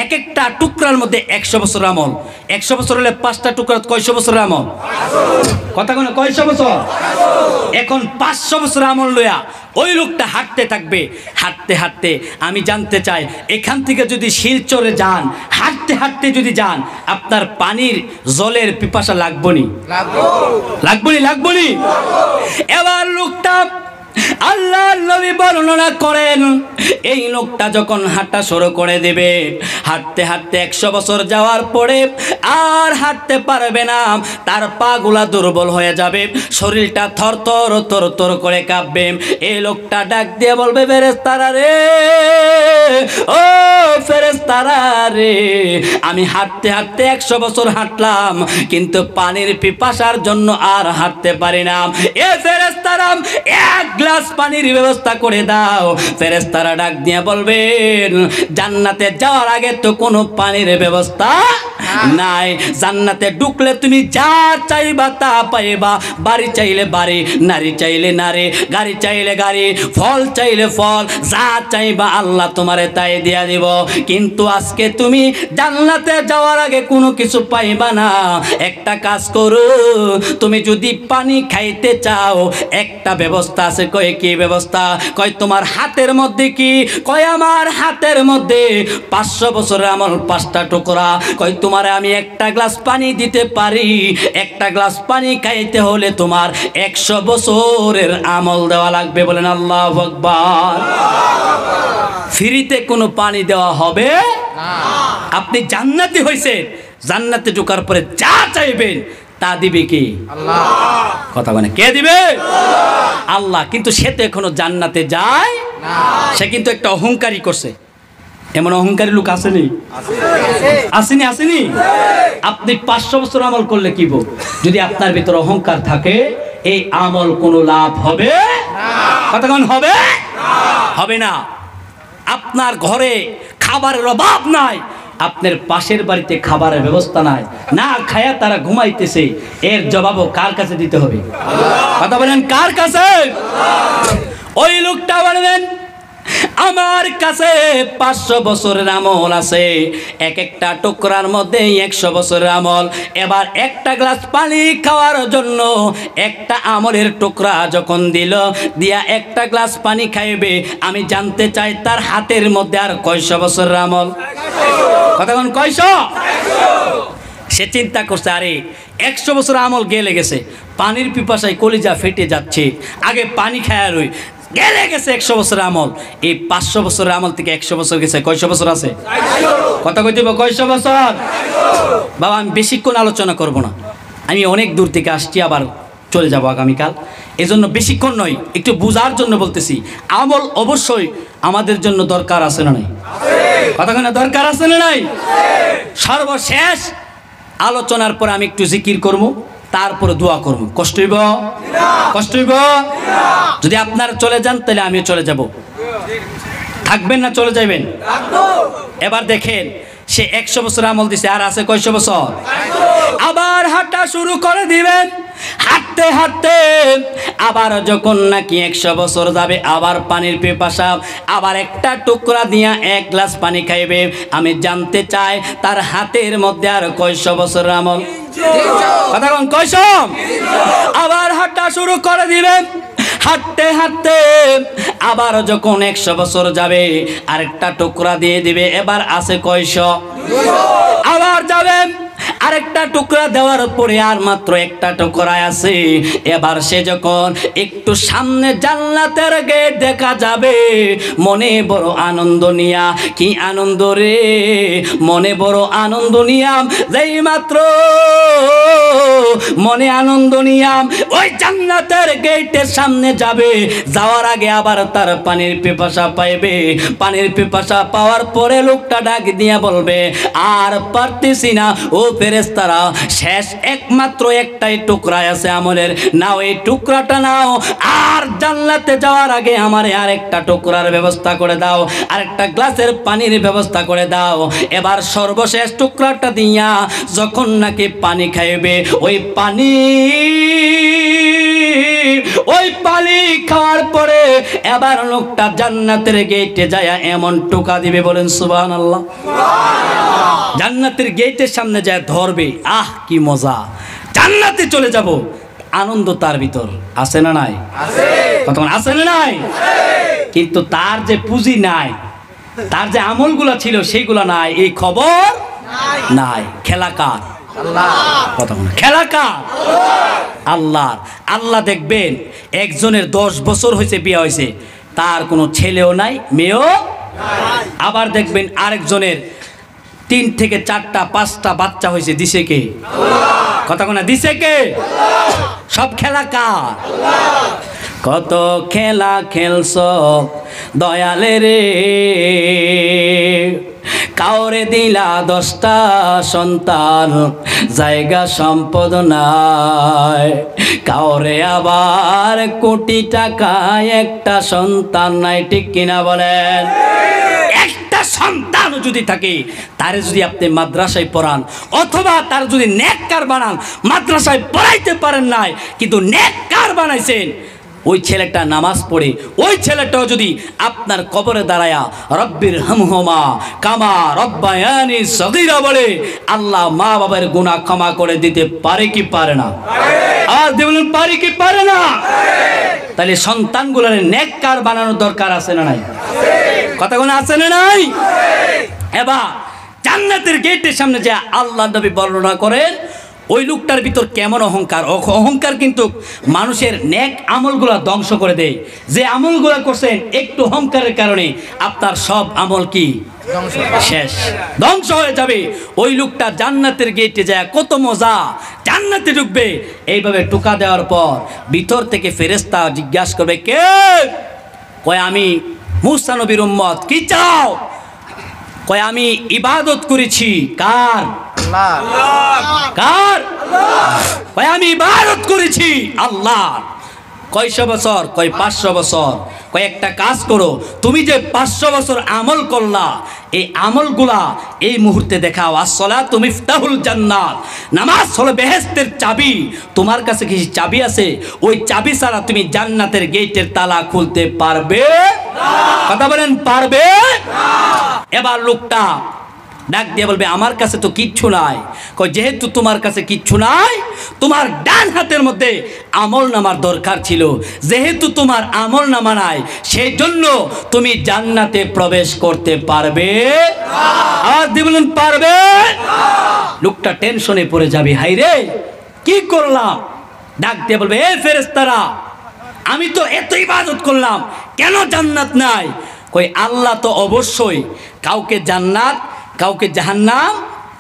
এক একটা টুকরার মধ্যে 100 বছর আমল। 100 বছর হলে 5টা টুকরা কয়শো বছর আমল? কথা কোনো কয়শো বছর? এখন 500 বছর আমল লইয়া ওই লোকটা হাঁটতে থাকবে। হাঁটতে হাঁটতে আমি জানতে চাই, এখান থেকে যদি শিলচরে যান, হাঁটতে হাঁটতে যদি যান, আপনার পানির জলের পিপাসা লাগবনি? লাগবনি? এবার লোকটা আল্লাহর নবী বর্ণনা করেন, এই লোকটা যখন হাঁটা শুরু করে দেবে, হাঁটতে হাঁটতে 100 বছর যাওয়ার পরে আর হাঁটতে পারবে না, তার পাগুলা দুর্বল হয়ে যাবে, শরীরটা থরথর করে কাঁপবে। এই লোকটা ডাক দিয়ে বলবে ফেরেশতারা রে, ও ফেরেশতারা রে, আমি হাঁটতে হাঁটতে 100 বছর হাঁটলাম, কিন্তু পানির পিপাসার জন্য আর হাঁটতে পারি না। এ ফেরেশতারা, এক গ্লাস পানির ব্যবস্থা করে দাও। ফেরেশতারা ডাক দিয়ে বলবেন জান্নাতে যাওয়ার আগে তো কোনো পানির ব্যবস্থা নাই, জান্নাতে ঢুকলে তুমি যা চাইবা তা পাইবা, বাড়ি চাইলে বাড়ি, নারী চাইলে নারী, গাড়ি চাইলে গাড়ি, ফল চাইলে ফল, যা চাইবা আল্লাহ তোমারে তাই দিয়া দিব। কিন্তু আজকে তুমি জান্নাতে যাওয়ার আগে কোনো কিছু পাইবা না। একটা কাজ করো, তুমি যদি পানি খাইতে চাও একটা ব্যবস্থা আছে। কয় কি ব্যবস্থা? কয় তোমার হাতের মধ্যে কি? কয় আমার হাতের মধ্যে 500 বছরের আমল 5টা টুকরা। কয় তোমারে আমি একটা গ্লাস পানি দিতে পারি, একটা গ্লাস পানি খাইতে হলে তোমার 100 বছরের আমল দেওয়া লাগবে, বলেন আল্লাহু আকবার। ফ্রিতে কোনো পানি দেওয়া হবে না। আপনি জান্নাতি হইছেন, জান্নাতে ঢোকার পরে যা চাইবেন তা দিবে কি? আল্লাহ। কথা বলে কে দিবে? আল্লাহ। কিন্তু সে তো এখনো জান্নাতে যায় না, সে কিন্তু একটা অহংকারী করছে। এমন অহংকারী লোক আসেনি? আসেনি? আপনি 500 বছর আমল করলে কি বল, যদি আপনার ভিতর অহংকার থাকে এই আমল কোনো লাভ হবে না। কথা কোন হবে? হবে না। আপনার ঘরে খাবারের অভাব নাই, আপনার পাশের বাড়িতে খাবারের ব্যবস্থা নাই, না খায়া তারা ঘুমাইতেছে, এর জবাবও কার কাছে দিতে হবে? কথা বলেন কার কাছে? ওই লোকটা বলবেন আমার কাছে 500 বছরের আমল আছে, এক একটা টুকরার মধ্যে 100 বছরের আমল। এবার একটা গ্লাস পানি খাওয়ার জন্য একটা আমলের টুকরা যখন দিল, দিয়া একটা গ্লাস পানি খাইবে, আমি জানতে চাই তার হাতের মধ্যে আর কয়শো বছরের আমল? কতক্ষণ কয়শো? সে চিন্তা করছে আরে 100 বছর আমল গেলে গেছে, পানির পিপাসায় কলিজা ফেটে যাচ্ছে, আগে পানি খায়া রই, গেলে গেছে 100 বছর আমল। এই 500 বছরের আমল থেকে 100 বছর গেছে, কয়শো বছর আছে? কথা কই দিব কয়শো বছর? বাবা আমি বেশিক্ষণ আলোচনা করব না, আমি অনেক দূর থেকে আসছি, আবার চলে যাব আগামীকাল, এজন্য বেশিক্ষণ নয়, একটু বোঝার জন্য বলতেছি। আমল অবশ্যই আমাদের জন্য দরকার আছে না নাই? কথা কেন দরকার আছে না নাই? সর্বশেষ আলোচনার পর আমি একটু জিকির করব, তারপরে দোয়া করব। কষ্ট হইব? কষ্ট হইব? যদি আপনারা চলে যান তাহলে আমিও চলে যাব। থাকবেন না চলে যাবেন? এবার দেখেন সে 100 বছর আমল দিছে, আর আছে কয়শো বছর? আবার হাঁটা শুরু করে দিবেন। হাঁটতে হাঁটতে হাঁটতে আবার যখন নাকি 100 বছর যাবে, আবার পানির পিপাসা, আবার একটা টুকরা দিয়া 1 গ্লাস পানি খাইবে। আমি জানতে চাই তার হাতের মধ্যে আর কয়শো বছর আমল? কথা কোন কয়শো? আবার হাঁটা শুরু করে দিবে। হাঁটতে হাঁটতে আবার যখন 100 বছর যাবে, আরেকটা টুকরা দিয়ে দিবে। এবার আছে কয়শো? আবার যাবে, আরেকটা টুকরা দেওয়ার পরে আর মাত্র একটা টুকরা আছে। এবার সে যখন একটু সামনে জান্নাতের গেট দেখা যাবে, মনে বড় আনন্দ নিয়া, কি আনন্দ রে, মনে বড় আনন্দ নিয়াম, যেই মাত্র মনে আনন্দ নিয়াম ওই জান্নাতের গেটের সামনে যাবে, যাওয়ার আগে আবার তার পানির পিপাসা পাইবে। পানির পিপাসা পাওয়ার পরে লোকটা ডাক দিয়া বলবে, আর পারতেছি না ও ফেরেশতারা, শেষ একমাত্র একটাই টুকরা আছে আমলের, নাও এই টুকরাটা নাও, আর জান্নাতে যাওয়ার আগে আমারে আরেকটা টুকরার ব্যবস্থা করে দাও, আরেকটা গ্লাসের পানির ব্যবস্থা করে দাও। এবার সর্বশেষ টুকরাটা দিয়া যখন নাকি পানি খাইবে, ওই পানি খাওয়ার পরে এবার লোকটা জান্নাতের গেটে যায় এমন টোকা দিবে, বলেন সুবহানাল্লাহ। জান্নাতের গেটের সামনে যায় ধরবে, আহ কি মজা, জান্নাতে চলে যাব। আনন্দ তার ভিতর আছে না নাই? কতক্ষণ আছে না নাই? কিন্তু তার যে পুঁজি নাই, তার যে আমলগুলা ছিল সেইগুলা নাই, এই খবর নাই। খেলা কার? খেলা কার? আল্লাহ। আল্লাহ দেখবেন একজনের 10 বছর হয়েছে, বিয়ে হয়েছে, তার কোনো ছেলেও নাই, মেয়েও। আবার দেখবেন আরেকজনের 3 থেকে 4টা 5টা বাচ্চা হয়েছে, দিছে কে? কথা কোনা দিছে কে? সব খেলা কার? কত খেলা খেলছ দয়ালে রে, কাউরে দিলা 10টা সন্তান, জায়গা সম্পদ নাই, কাউরে আবার কোটি টাকা, একটা সন্তান নাই, ঠিক কিনা বলেন? একটা সন্তান যদি থাকে, তারে যদি আপনি মাদ্রাসায় পড়ান অথবা তার যদি নেককার বানান, মাদ্রাসায় পড়াইতে পারেন নাই কিন্তু নেককার বানাইছেন, ওই ছেলেটা নামাজ পড়ে, ওই ছেলেটাও যদি আপনার কবরে দাঁড়ায়া রব্বির হামহুমা কামা রব্বায়ানি সগীরা বলে, আল্লাহ মা বাবার গুনাহ ক্ষমা করে দিতে পারে কি পারে না? আর বলেন পারে কি পারে না? তাহলে সন্তানগুলোর নেককার বানানোর দরকার আছে না নাই? কথা কোন আছে না নাই? এবার জান্নাতের গেটের সামনে যে আল্লাহ নবী বর্ণনা করেন, ওই লোকটার ভিতর কেমন অহংকার। অহংকার কিন্তু মানুষের নেক আমলগুলা ধ্বংস করে দেয়। যে আমলগুলা করছেন একটু অহংকারের কারণে আপনার সব আমল কি শেষ, ধ্বংস হয়ে যাবে। ওই লোকটা জান্নাতের গেটে যায় কত মজা, জান্নাতে ঢুকবে। এইভাবে টোকা দেওয়ার পর ভিতর থেকে ফেরেশতা জিজ্ঞাসা করবে, কে? কয় আমি মুসা নবীর উম্মত। কি চাও? কয় আমি ইবাদত করেছি। কার? কার? কয় আমি ইবাদত করেছি আল্লাহ। কয়শো বছর? কয় 500 বছর। কয় একটা কাজ করো, তুমি যে 500 বছর আমল করলা, এই আমলগুলা এই মুহূর্তে দেখাও। আসসালাতু মিফতাহুল জান্নাত, নামাজ হলো বেহেশতের চাবি। তোমার কাছে কি চাবি আছে? ওই চাবি ছাড়া তুমি জান্নাতের গেটের তালা খুলতে পারবে না। কথা বলেন, পারবে না। এবার লোকটা ডাক দিয়ে বলবে, আমার কাছে তো কিচ্ছু নাই। কই যেহেতু তোমার কাছে কিচ্ছু নাই, তোমার ডান হাতের মধ্যে আমল নামার দরকার ছিল। যেহেতু তোমার আমল নামা নাই, সেই জন্য তুমি জান্নাতে প্রবেশ করতে পারবে না। আর বলেন পারবে না। লোকটা টেনশনে পড়ে যাবে, হাই রে কি করলাম। ডাক দিয়ে বলবে, এ ফেরেশতারা, আমি তো এত ইবাদত করলাম, কেন জান্নাত নাই? কই আল্লাহ তো অবশ্যই কাউকে জান্নাত কাউকে জাহান্নাম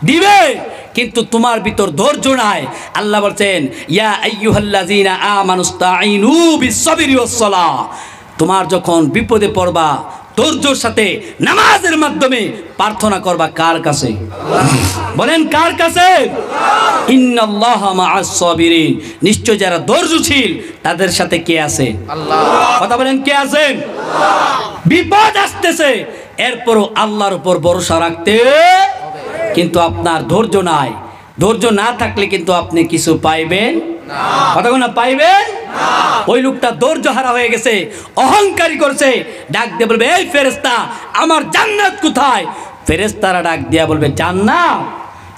দিবে, কিন্তু তোমার ভিতর ধৈর্য নাই। আল্লাহ বলছেন, ইয়া আইয়ুহাল্লাযীনা আমানুস্তাঈনু বিস-সাবরি ওয়াস-সালাহ, তোমার যখন বিপদে পড়বা ধৈর্যের সাথে নামাজের মাধ্যমে প্রার্থনা করবা। কার কাছে? বলেন কার কাছে? ইন্নাল্লাহা মা'আস-সাবিরিন, নিশ্চয় যারা ধৈর্যশীল তাদের সাথে কে আছে? আল্লাহ। কথা বলেন, কে আছেন? বিপদ আসতেছে, এরপরও আল্লাহর উপর ভরসা রাখতে, কিন্তু আপনার ধৈর্য নাই। ধৈর্য না থাকলে কিন্তু আপনি কিছু পাইবেন কথা না পাইবেন ওই লোকটা ধৈর্যহারা হয়ে গেছে, অহংকারী করছে, ডাক দিয়ে বলবে এই ফেরেশতা আমার জান্নাত কোথায়? ফেরেশতারা ডাক দিয়া বলবে জান্নাত?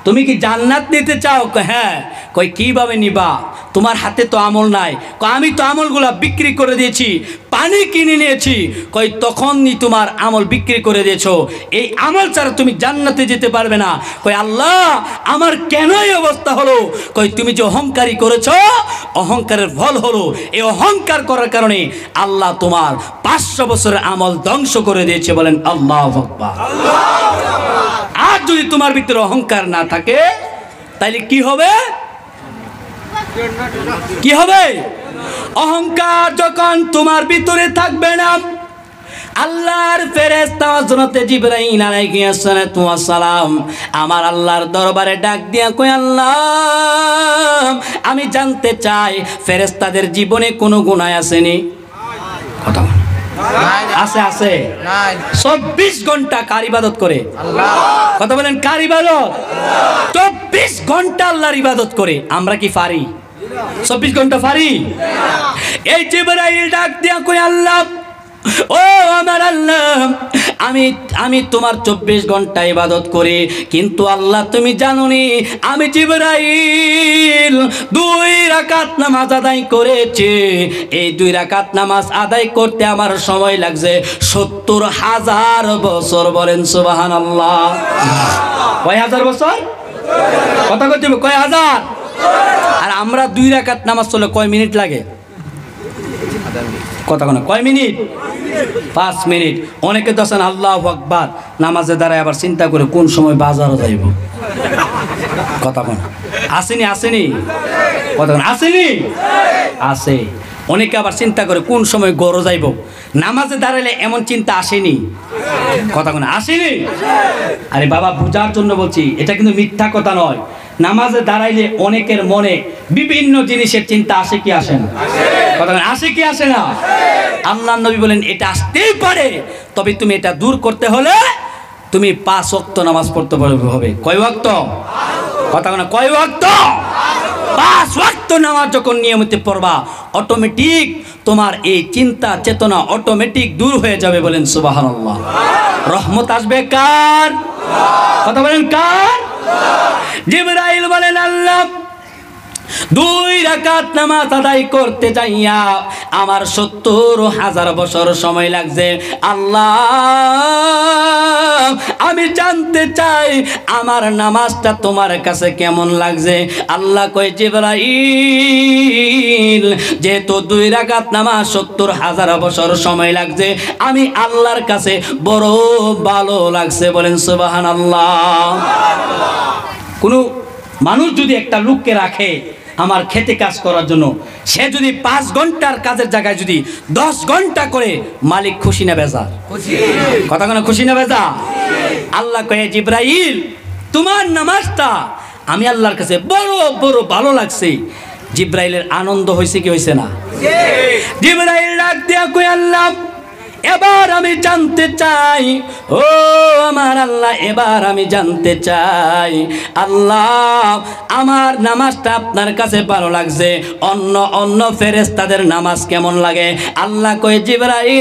তুমি কি জান্নাত নিতে চাও? হ্যাঁ। কই কিভাবে নিবা? তোমার হাতে তো আমল নাই। কই আমি তো আমলগুলা বিক্রি করে দিয়েছি, পানি কিনে নিয়েছি। কই তখনই তোমার আমল বিক্রি করে দিয়েছো, এই আমল ছাড়া তুমি জান্নাতে যেতে পারবে না। কই আল্লাহ আমার কেন এই অবস্থা হলো? কই তুমি যে অহংকারী করেছো, অহংকারের ফল হলো। এই অহংকার করার কারণে আল্লাহ তোমার 500 বছরের আমল ধ্বংস করে দিয়েছে। বলেন আল্লাহু আকবার। আর যদি তোমার ভিতরে অহংকার না থাকে তাইলে কি হবে? কি হবে? অহংকার যখন তোমার ভিতরে থাকবে না, আল্লাহর ফেরেশতা হযরত জিবরাইল আলাইহিস সালাম আমার আল্লাহর দরবারে ডাক দিয়া কই আল্লাহ আমি জানতে চাই ফেরেশতাদের জীবনে কোনো গুনাহ আসেনি? কথা আছে আছে। 24 ঘন্টা কার ইবাদত করে? আল্লাহ। কথা বলেন কার ইবাদত? 24 ঘন্টা আল্লাহর ইবাদত করে। আমরা কি পারি 24 ঘন্টা পারি? এই জিবরাইল ডাক দিয়া কই আল্লাহ ও আমার আল্লাহ আমি তোমার 24 ঘন্টা ইবাদত করি, কিন্তু আল্লাহ তুমি জানোনি আমি জিবরাইল 2 রাকাত নামাজ আদায় করেছি। এই 2 রাকাত নামাজ আদায় করতে আমার সময় লাগছে 70,000 বছর। বলেন সুবহানাল্লাহ। কয় হাজার বছর? কথা কইতে কয় হাজার? আর আমরা 2 রাকাত নামাজ চলে কয় মিনিট লাগে? কথা কোন কয় মিনিট? 5 মিনিট। অনেকে তো আছেন আল্লাহু আকবার নামাজে দাঁড়ায় আবার চিন্তা করে কোন সময় বাজারও যাইব। কথা কোন আসেনি? আসেনি? কথা কোন আসেনি? আছে। অনেকে আবার চিন্তা করে কোন সময় গরো যাইব। নামাজে দাঁড়ালে এমন চিন্তা আসেনি? কথা কোন আসেনি? আরে বাবা বুঝার জন্য বলছি, এটা কিন্তু মিথ্যা কথা নয়। নামাজে দাঁড়াইলে অনেকের মনে বিভিন্ন জিনিসের চিন্তা আসে কি আসে না? কথা আসে কি আসে না? আল্লাহর নবী বলেন এটা আসতেই পারে, তবে তুমি এটা দূর করতে হলে তুমি 5 ওয়াক্ত নামাজ পড়তে হবে। কয় ওয়াক্ত? কথা না কয় ওয়াক্ত? 5 ওয়াক্ত নামাজ যখন নিয়মিত পড়বা অটোমেটিক তোমার এই চিন্তা চেতনা অটোমেটিক দূর হয়ে যাবে। বলেন সুবহানাল্লাহ। রহমত আসবে কার? কথা বলেন কার? জিবরাইল বলেন আল্লাহ 2 রাকাত নামাজ আদায় করতে যাইয়া আমার 70,000 বছর সময় লাগছে। আল্লাহ আমি জানতে চাই আমার নামাজটা তোমার কাছে কেমন লাগছে? আল্লাহ কয় জিবরাইল যেহেতু 2 রাকাত নামাজ 70,000 বছর সময় লাগছে, আমি আল্লাহর কাছে বড় ভালো লাগছে। বলেন সুবহানাল্লাহ। কোন মানুষ যদি একটা লোককে রাখে আমার খেতে কাজ করার জন্য, সে যদি 5 ঘন্টার কাজের জায়গায় যদি 10 ঘন্টা করে, মালিক খুশি না বেজা? কথা কোনো খুশি না বেজা? আল্লাহ কয়ে জিবরাইল তোমার নামাজটা আমি আল্লাহর কাছে বড় বড় ভালো লাগছে। জিবরাইলের আনন্দ হয়েছে কি হয়েছে না? জিবরাইল ডাক দিয়া কই আল্লাহ এবার আমি জানতে চাই, ও আমার আল্লাহ এবার আমি জানতে চাই আল্লাহ আমার নামাজটা আপনার কাছে ভালো লাগছে, অন্য অন্য ফেরেশতাদের নামাজ কেমন লাগে? আল্লাহ কয় জিবরাইল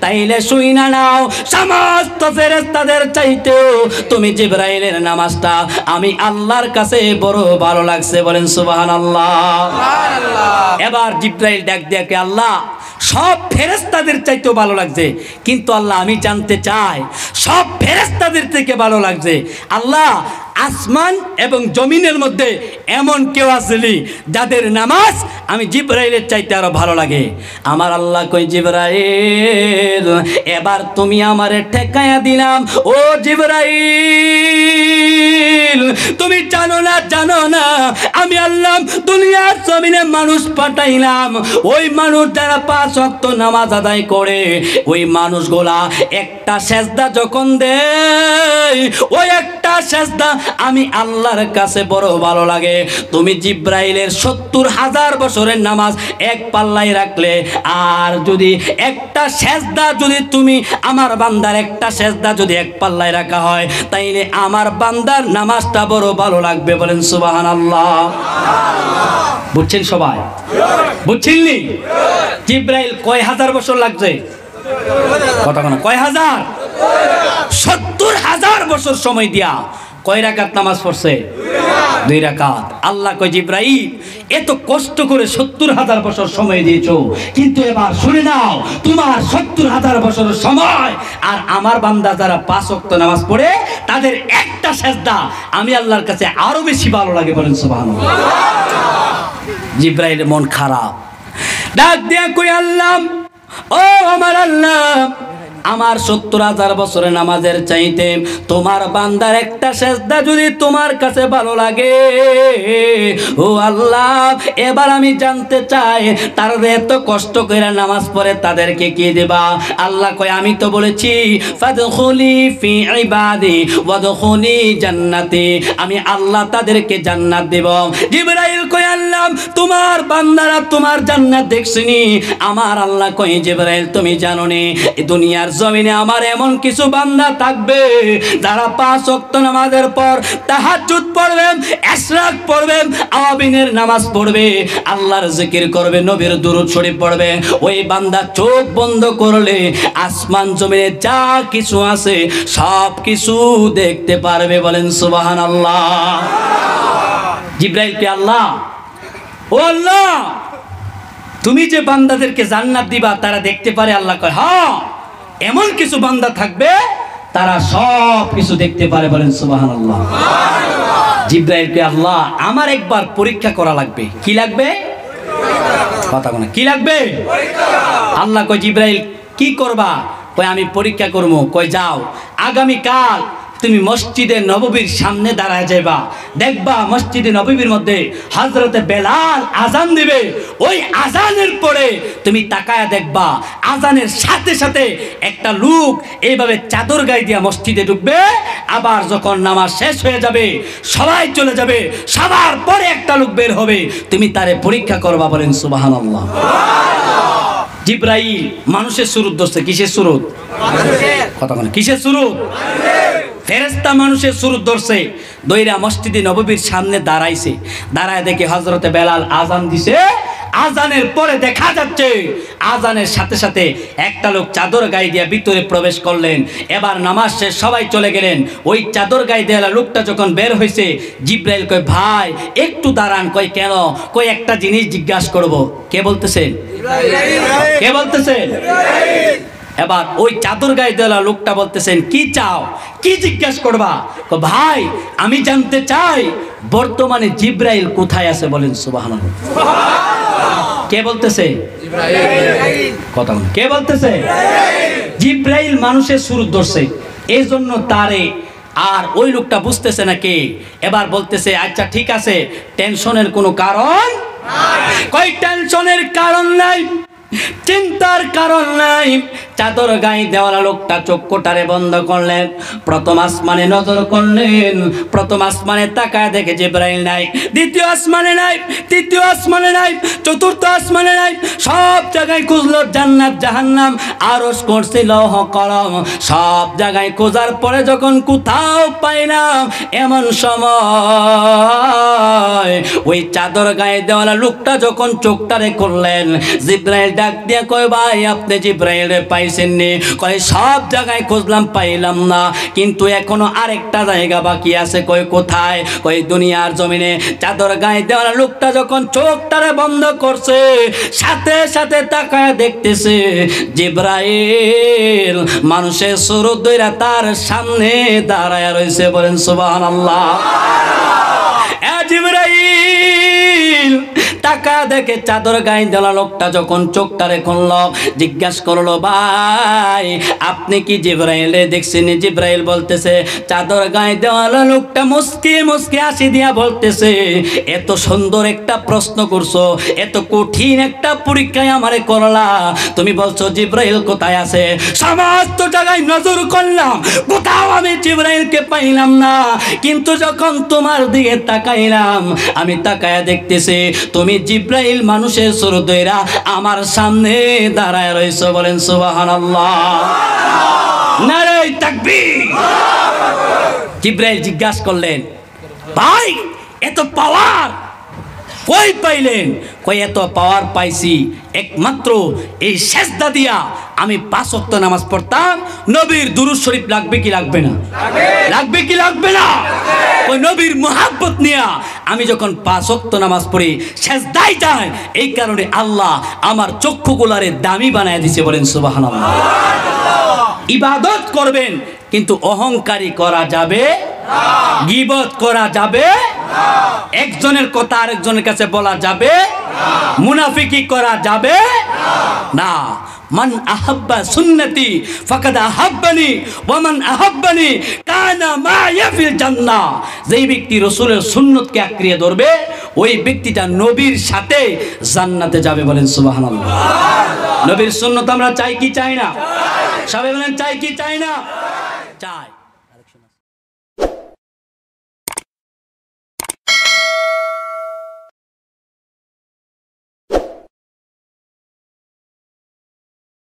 তাইলে শুইনা নাও, সমস্ত ফেরেশতাদের চাইতেও তুমি জিবরাইলের নামাজটা আমি আল্লাহর কাছে বড় ভালো লাগছে। বলেন সুবহানাল্লাহ। এবার জিবরাইল ডাক দিয়ে কে আল্লাহ সব ফেরেশতাদের চাইতেও ভালো লাগছে, কিন্তু আল্লাহ আমি জানতে চাই সব ফেরেশতাদের থেকে ভালো লাগছে আল্লাহ আসমান এবং জমিনের মধ্যে এমন কেউ আসেনি যাদের নামাজ আমি জিবরাইলের চাইতে আরো ভালো লাগে? আমার আল্লাহ কই জিবরাইল এবার তুমি আমারে ঠেকায়া দিলাম। ও জিবরাইল তুমি জানো না আমি আল্লাহ দুনিয়ার জমিনে মানুষ পাঠাইলাম, ওই মানুষ যারা 5 ওয়াক্ত নামাজ আদায় করে ওই মানুষগুলা একটা সেজদা যখন দেয় ওই একটা সেজদা আমি আল্লাহর কাছে বড় ভালো লাগে। তুমি জিবরাইলের 70,000 বছর বছরের নামাজ এক পাল্লায় রাখলে, আর যদি একটা সেজদা যদি তুমি আমার বান্দার একটা সেজদা যদি এক পাল্লায় রাখা হয়, তাইলে আমার বান্দার নামাজটা বড় ভালো লাগবে। বলেন সুবহানাল্লাহ। বুঝছেন সবাই? বুঝছেননি? জিব্রাইল কয় হাজার বছর লাগছে? কথা বলো, কয় হাজার? 70,000 বছর সময় দিয়া কয় রাকাত নামাজ পড়ছে? 2 রাকাত। আল্লাহ কয় জিব্রাইল এত কষ্ট করে 70,000 বছর সময় দিয়েছো, কিন্তু এবার শুনে নাও, তোমার 70,000 বছরের সময় আর আমার বান্দা যারা 5 ওয়াক্ত নামাজ পড়ে তাদের একটা সেজদা আমি আল্লাহর কাছে আরো বেশি ভালো লাগে। বলেন সুবহানাল্লাহ। জিব্রাইলের মন খারাপ, ডাক দিয়া কই আল্লাহ, ও আমার আল্লাহ, আমার 70,000 বছরের নামাজের চাইতে তোমার বান্দার একটা সেজদা যদি তোমার কাছে ভালো লাগে, ও আল্লাহ এবার আমি জানতে চাই তারা এত কষ্ট করে নামাজ পড়ে তাদেরকে কি দেবা? আল্লাহ কয় আমি তো বলেছি ফাদখুলি ফি ইবাদি ওয়াদখুলি জান্নাতি, আমি আল্লাহ তাদেরকে জান্নাত দেব। জিবরাইল কয় আল্লাহ তোমার বান্দারা তোমার জান্নাত দেখছেনি? আমার আল্লাহ কয় জিবরাইল তুমি জানো নি দুনিয়ার জমিনে আমার এমন কিছু বান্দা থাকবে যারা 5 ওয়াক্ত নামাজের পর তাহাজ্জুদ পড়বেন, ইশরাক পড়বেন, আওয়াবিনের নামাজ পড়বে, আল্লাহর জিকির করবে, নবীর দুরূদ শরীফ পড়বে। ওই বান্দা চোখ বন্ধ করলে আসমান জমিনে যা কিছু আছে সব কিছু দেখতে পারবে। বলেন সুবহানাল্লাহ। জিবরাইল কে আল্লাহ, ও আল্লাহ তুমি যে বান্দাদেরকে জান্নাত দিবা তারা দেখতে পারে? আল্লাহ কয় হ্যাঁ, এমন কিছু বান্দা থাকবে তারা সব কিছু দেখতে পারে। বলেন সুবহানাল্লাহ। জিবরাইলকে আল্লাহ আমার একবার পরীক্ষা করা লাগবে। কি লাগবে? কথা বলে কি লাগবে? আল্লাহ কয় জিবরাইল কি করবা? কয় আমি পরীক্ষা করবো। কয় যাও আগামী কাল তুমি মসজিদে নববীর সামনে দাঁড়ায় যাইবা, দেখবা মসজিদে নববীর মধ্যে হযরতে বেলাল আজান দিবে। ওই আজানের পরে তুমি তাকায়া দেখবা আজানের সাথে সাথে একটা লোক এইভাবে চাদর গায়ে দিয়া মসজিদে ঢুকবে, আবার যখন নামাজ শেষ হয়ে যাবে সবাই চলে যাবে, সবার পরে একটা লোক বের হবে, তুমি তারে পরীক্ষা করবা। বলেন সুবহানাল্লাহ। জিবরাইল মানুষের সুরত ধরছে। কিসের সুরত? কথা বলে কিসের সুরত? ফেরেশতা মানুষের সুরত ধরছে, দইরা মসজিদে নববীর সামনে দাঁড়াইছে। দাঁড়ায় দেখে হযরতে বেলাল আজান দিছে। আজানের পরে দেখা যাচ্ছে আজানের সাথে সাথে একটা লোক চাদর গায়ে দিয়ে ভিতরে প্রবেশ করলেন। এবার নামাজ শেষ সবাই চলে গেলেন। ওই চাদর গায়ে দেওয়া লোকটা যখন বের হয়েছে, জিবরাইল কয় ভাই একটু দাঁড়ান। কয় কেন? কয় একটা জিনিস জিজ্ঞাসা করব। কে বলতেছেন? কে বলতেছেন? এবার ওই চাদর গায়ে দেওয়া লোকটা বলতেছেন কি চাও, কি জিজ্ঞাসা করবা? ভাই আমি জানতে চাই বর্তমানে জিবরাইল কোথায় আছে। বলেন সুবহানাল্লাহ। কে বলতেছে? কথা বলেন কে বলতেছে? জিবরাইল মানুষের সুরত ধরছে, এই জন্য তারে আর ওই লোকটা বুঝতেছে না কে। এবার বলতেছে আচ্ছা ঠিক আছে, টেনশনের কোনো কারণ কই? টেনশনের কারণ নাই, চিন্তার কারণ নাই। চাদর গায়ে দেওয়ালা লোকটা চক্ষুটারে বন্ধ করলেন, প্রথম আসমানে নজর করলেন। প্রথম আসমানে তাকায় দেখে জিবরাইল নাই, দ্বিতীয় আসমানে নাই, তৃতীয় আসমানে নাই, চতুর্থ আসমানে নাই। সব জায়গায় খুঁজলো, জান্নাত জাহান্নাম আরশ কুরসি লৌহ কলম সব জায়গায় খোঁজার পরে যখন কোথাও পাইলাম, এমন সময় ওই চাদর গায়ে দেওয়ালা লোকটা যখন চোখটারে খুললেন, জিবরাইল ডাক দিয়ে কয় ভাই আপনি জিবরাইলে পাইছেন নি? কয় সব জায়গায় খুঁজলাম পাইলাম না, কিন্তু এখনো আরেকটা জায়গা বাকি আছে। কয় কোথায়? কয় দুনিয়ার জমিনে। চাদর গায়ে দেওয়া লোকটা যখন চোখটারে বন্ধ করছে, সাথে সাথে তাকায় দেখতেছে জিবরাইল মানুষের সুরত ধইরা তার সামনে দাঁড়ায় রয়েছে। বলেন সুবহানাল্লাহ। জিবরাইল টাকা দেখে চাদর গায়ে দেওয়া লোকটা যখন চোখটারে খুলল, জিজ্ঞাসা করলো ভাই আপনি কি জিবরাইলে দেখছেন? জিবরাইল বলতেছে, চাদর গায়ে দেওয়া লোকটা মুস্কি মুস্কি হাসি দিয়া বলতেছে এত সুন্দর একটা প্রশ্ন করছো, এত কঠিন একটা পরীক্ষায় আমারে করলা, তুমি বলছো জিবরাইল কোথায় আছে? সমস্ত জায়গায় নজর করলাম, কোথাও আমি জিবরাইলকে পাইলাম না, কিন্তু যখন তোমার দিকে তাকাইলাম, আমি তাকায়া দেখতেছি তুমি তুমি জিব্রাইল মানুষের সুরত ধইরা আমার সামনে দাঁড়ায় রইছো, বলেন সুবহানাল্লাহ। নারে তাকবীর। জিব্রাইল জিজ্ঞাসা করলেন, ভাই এত পাওয়ার কই পাইলেন? কই এত পাওয়ার পাইছি একমাত্র এই সেজদা দিয়া। আমি 5 ওয়াক্ত নামাজ পড়তাম, নবীর দুরূদ শরীফ লাগবে কি লাগবে না? লাগবে কি লাগবে না? ওই নবীর মুহাব্বত নিয়া আমি যখন 5 ওয়াক্ত নামাজ পড়ি সেজদায় যাই, এই কারণে আল্লাহ আমার চক্ষুগুলারে দামি বানায় দিয়েছে, বলেন সুবহানাল্লাহ। ইবাদত করবেন কিন্তু অহংকারী করা যাবে না, গীবত করা যাবে না, একজনের কথা আরেকজনের কাছে বলা যাবে না, মুনাফিকি করা যাবে না। মান আহাব্বা সুন্নতি ফাকাদ আহাব্বানি ওয়া মান আহাব্বানি কানা মা'য়া ফিল জান্নাহ। যেই ব্যক্তি রাসূলের সুন্নতকে আঁকড়িয়ে ধরবে ওই ব্যক্তিটা নবীর সাথে জান্নাতে যাবে, বলেন সুবহানাল্লাহ। নবীর সুন্নত আমরা চাই কি চাই না? সবাই বলেন চাই কি চাই না? চাই।